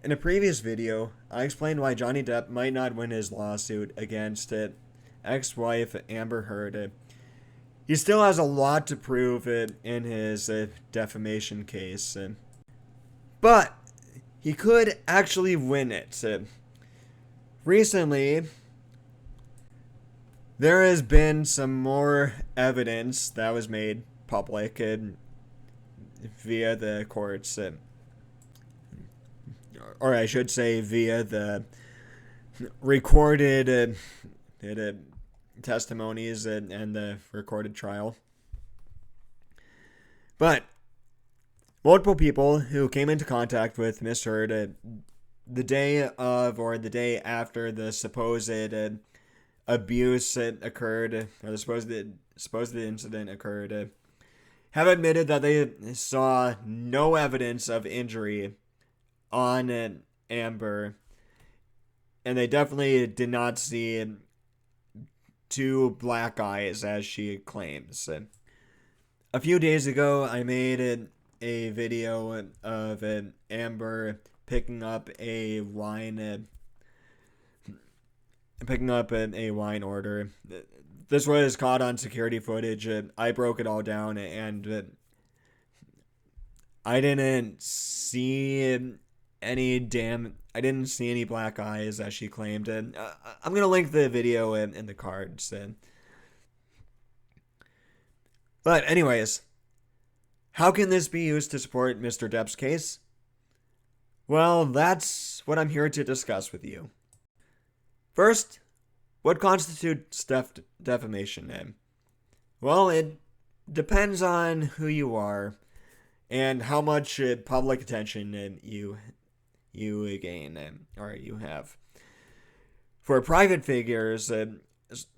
In a previous video, I explained why Johnny Depp might not win his lawsuit against ex-wife Amber Heard. He still has a lot to prove in his defamation case, but he could actually win it. Recently, there has been some more evidence that was made public via the courts, or I should say via the recorded testimonies and the recorded trial. But multiple people who came into contact with Miss Heard the day of or the day after the supposed abuse occurred, or the supposed incident occurred, have admitted that they saw no evidence of injury on Amber, and they definitely did not see two black eyes as she claims. A few days ago, I made a video of Amber picking up a wine order. This was caught on security footage. I broke it all down, and I didn't see any black eyes as she claimed. And I'm gonna link the video in the cards. But anyways, how can this be used to support Mr. Depp's case? Well, that's what I'm here to discuss with you. First, what constitutes defamation? Well, it depends on who you are and how much public attention you gain or you have. For private figures,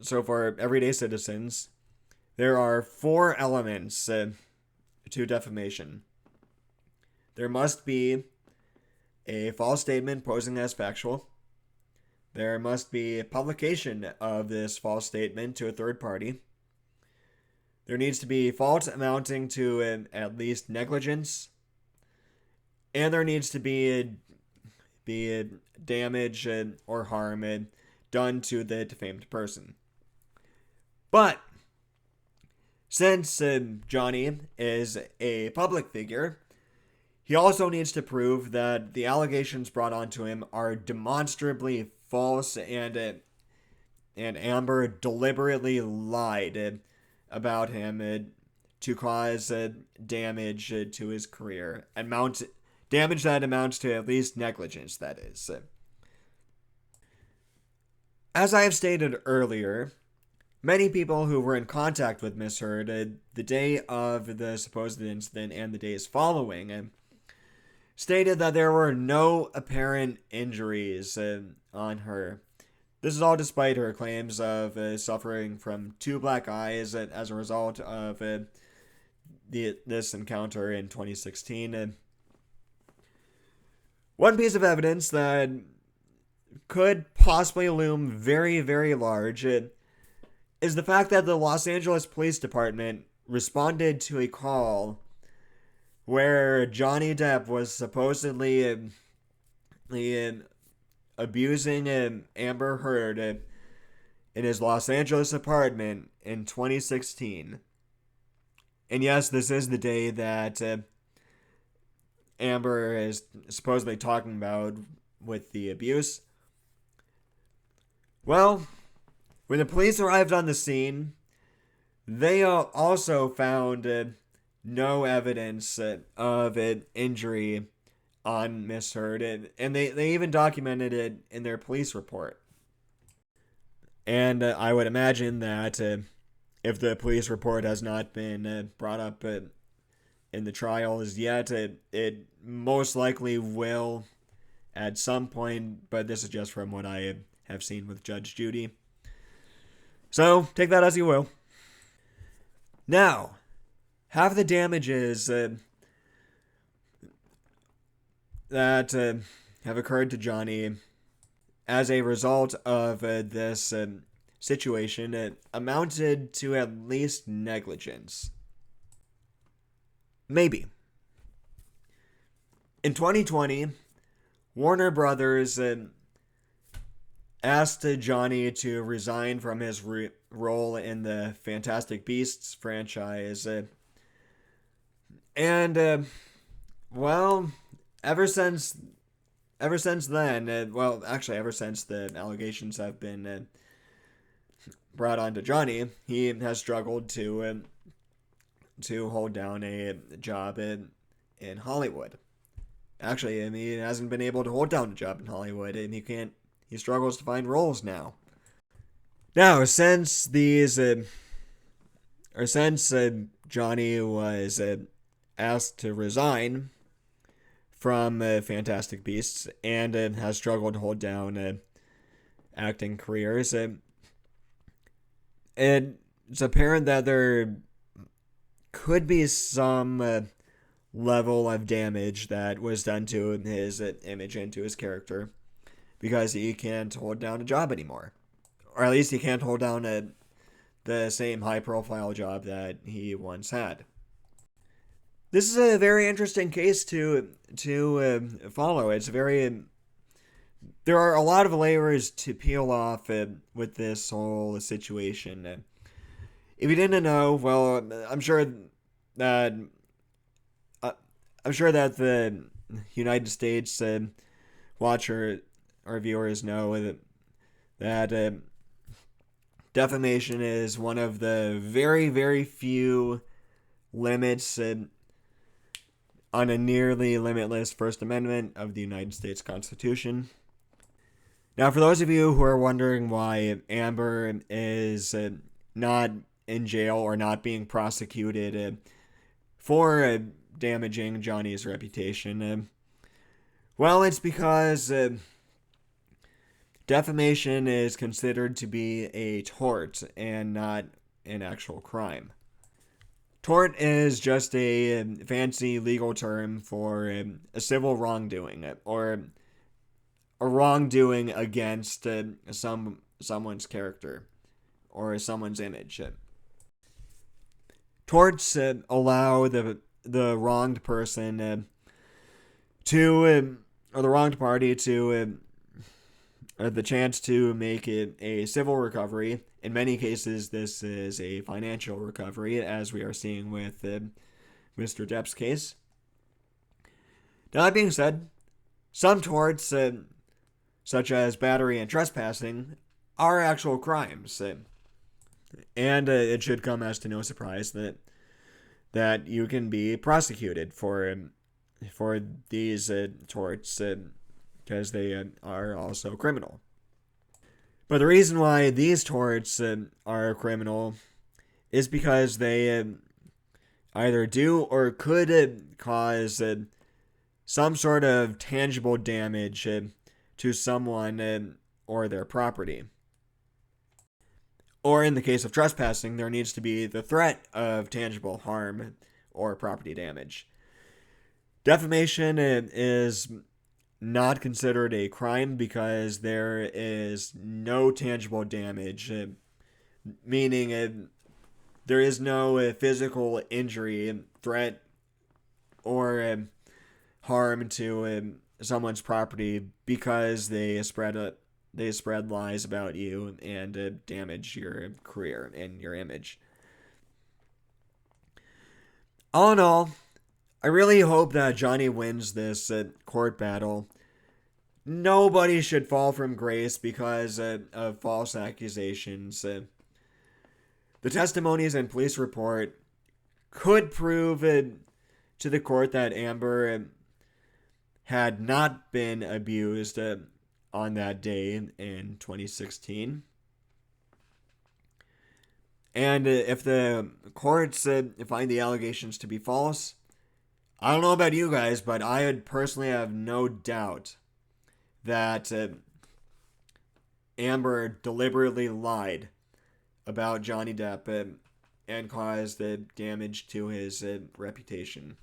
so for everyday citizens, there are four elements to defamation. There must be a false statement posing as factual. There must be a publication of this false statement to a third party. There needs to be fault amounting to at least negligence. And there needs to be damage or harm done to the defamed person. But since Johnny is a public figure, he also needs to prove that the allegations brought onto him are demonstrably false, and Amber deliberately lied about him to cause damage to his career, damage that amounts to at least negligence, that is. As I have stated earlier, many people who were in contact with Miss Heard the day of the supposed incident and the days following stated that there were no apparent injuries on her. This is all despite her claims of suffering from two black eyes as a result of this encounter in 2016. One piece of evidence that could possibly loom very, very large is the fact that the Los Angeles Police Department responded to a call where Johnny Depp was supposedly abusing Amber Heard in his Los Angeles apartment in 2016. And yes, this is the day that Amber is supposedly talking about with the abuse. Well, when the police arrived on the scene, they also found no evidence of an injury on Miss Heard, and they even documented it in their police report. And I would imagine that if the police report has not been brought up in the trial as yet, it most likely will at some point, but this is just from what I have seen with Judge Judy. So, take that as you will. Now, half the damages that have occurred to Johnny as a result of this situation amounted to at least negligence. Maybe. In 2020, Warner Brothers asked Johnny to resign from his role in the Fantastic Beasts franchise. And well, ever since then, ever since the allegations have been brought on to Johnny, he has struggled to hold down a job in Hollywood. Actually, I mean, he hasn't been able to hold down a job in Hollywood, and he struggles to find roles now. Now, since Johnny was asked to resign from Fantastic Beasts and has struggled to hold down acting careers, it's apparent that there could be some level of damage that was done to his image and to his character because he can't hold down a job anymore. Or at least he can't hold down the same high-profile job that he once had. This is a very interesting case to follow. There are a lot of layers to peel off with this whole situation. If you didn't know, well, I'm sure that the United States watcher or viewers know that defamation is one of the very, very few limits on a nearly limitless First Amendment of the United States Constitution. Now, for those of you who are wondering why Amber is not in jail or not being prosecuted for damaging Johnny's reputation, well, it's because defamation is considered to be a tort and not an actual crime. Tort is just a fancy legal term for a civil wrongdoing or a wrongdoing against someone's character or someone's image. Torts allow the wronged person or the wronged party to the chance to make it a civil recovery. In many cases, this is a financial recovery, as we are seeing with Mr. Depp's case. Now, that being said, some torts, such as battery and trespassing, are actual crimes. And it should come as to no surprise that you can be prosecuted for these torts because they are also criminal. But the reason why these torts are criminal is because they either do or could cause some sort of tangible damage to someone or their property. Or in the case of trespassing, there needs to be the threat of tangible harm or property damage. Defamation is not considered a crime because there is no tangible damage, meaning there is no physical injury, threat, or harm to someone's property because they spread lies about you and damage your career and your image. All in all, I really hope that Johnny wins this court battle. Nobody should fall from grace because of false accusations. The testimonies and police report could prove to the court that Amber had not been abused on that day in 2016. And if the courts find the allegations to be false, I don't know about you guys, but I would personally have no doubt that Amber deliberately lied about Johnny Depp and caused damage to his reputation.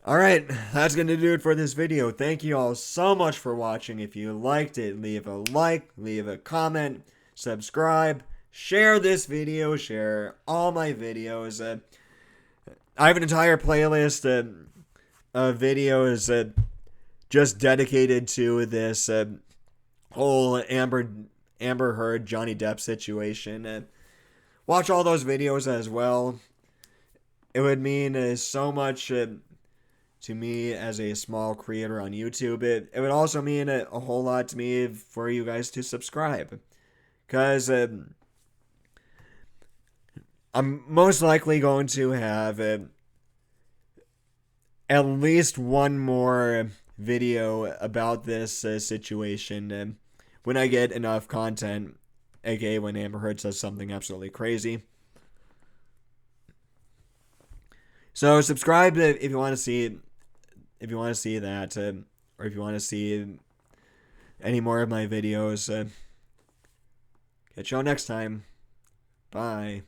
Alright, that's going to do it for this video. Thank you all so much for watching. If you liked it, leave a like, leave a comment, subscribe, share this video, share all my videos. I have an entire playlist of videos just dedicated to this whole Amber Heard Johnny Depp situation. Watch all those videos as well. It would mean so much to me as a small creator on YouTube. It would also mean a whole lot to me for you guys to subscribe. Because I'm most likely going to have at least one more video about this situation when I get enough content, aka when Amber Heard says something absolutely crazy. So subscribe if you want to see that, or if you want to see any more of my videos. Catch y'all next time. Bye.